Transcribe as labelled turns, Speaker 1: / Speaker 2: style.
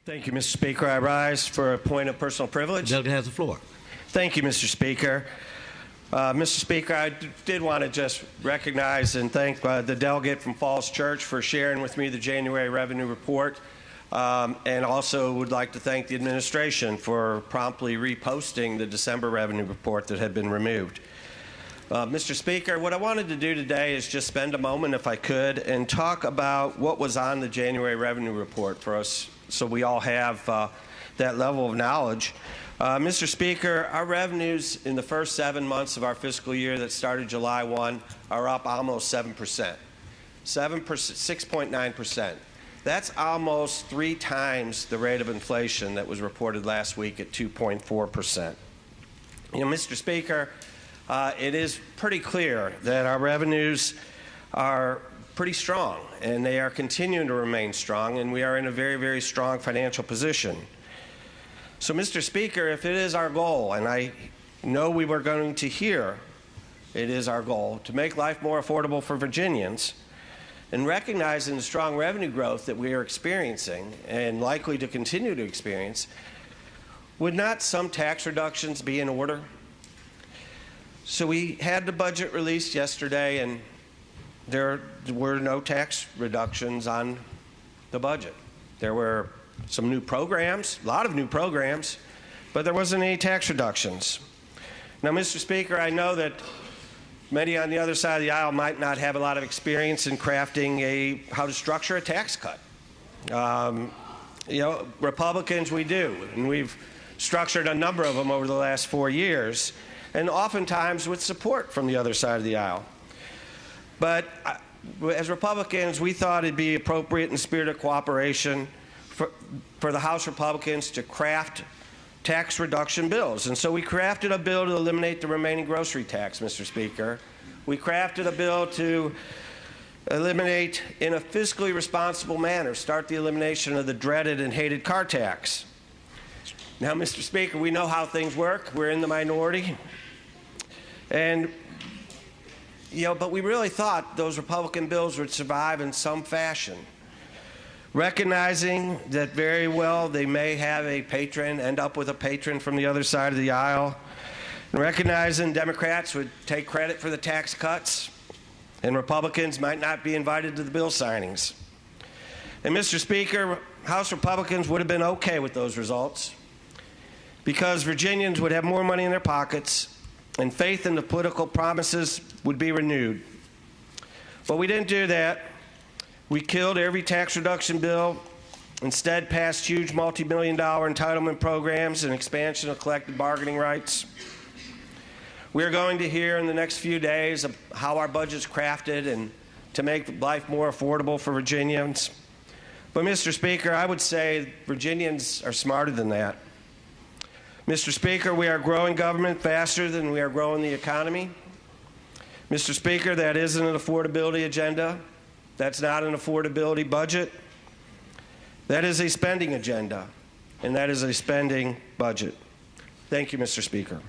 Speaker 1: Thank you, Mr. Speaker. I rise for a point of personal privilege.
Speaker 2: The delegate has the floor.
Speaker 1: Thank you, Mr. Speaker. Mr. Speaker, I did want to just recognize and thank the delegate from Falls Church for sharing with me the January revenue report, and also would like to thank the administration for promptly reposting the December revenue report that had been removed. Mr. Speaker, what I wanted to do today is just spend a moment, if I could, and talk about what was on the January revenue report for us so we all have that level of knowledge. Mr. Speaker, our revenues in the first 7 months of our fiscal year that started July 1 are up almost 7%. 6.9%. That's almost 3 times the rate of inflation that was reported last week at 2.4%. You know, Mr. Speaker, it is pretty clear that our revenues are pretty strong, and they are continuing to remain strong, and we are in a very, very strong financial position. So, Mr. Speaker, if it is our goal, and I know we were going to hear it is our goal, to make life more affordable for Virginians, and recognizing the strong revenue growth that we are experiencing and likely to continue to experience, would not some tax reductions be in order? So we had the budget released yesterday, and there were no tax reductions on the budget. There were some new programs, a lot of new programs, but there wasn't any tax reductions. Now, Mr. Speaker, I know that many on the other side of the aisle might not have a lot of experience in crafting how to structure a tax cut. You know, Republicans, we do, and we've structured a number of them over the last 4 years, and oftentimes with support from the other side of the aisle. But as Republicans, we thought it'd be appropriate in the spirit of cooperation for the House Republicans to craft tax reduction bills. And so we crafted a bill to eliminate the remaining grocery tax, Mr. Speaker. We crafted a bill to eliminate, in a fiscally responsible manner, start the elimination of the dreaded and hated car tax. Now, Mr. Speaker, we know how things work. We're in the minority. And but we really thought those Republican bills would survive in some fashion, recognizing that very well they may have a patron, end up with a patron from the other side of the aisle, and recognizing Democrats would take credit for the tax cuts, and Republicans might not be invited to the bill signings. And Mr. Speaker, House Republicans would have been okay with those results because Virginians would have more money in their pockets and faith in the political promises would be renewed. But we didn't do that. We killed every tax reduction bill, instead passed huge multi-million-dollar entitlement programs and expansion of collective bargaining rights. We're going to hear in the next few days of how our budget's crafted and to make life more affordable for Virginians. But Mr. Speaker, I would say Virginians are smarter than that. Mr. Speaker, we are growing government faster than we are growing the economy. Mr. Speaker, that isn't an affordability agenda. That's not an affordability budget. That is a spending agenda, and that is a spending budget. Thank you, Mr. Speaker.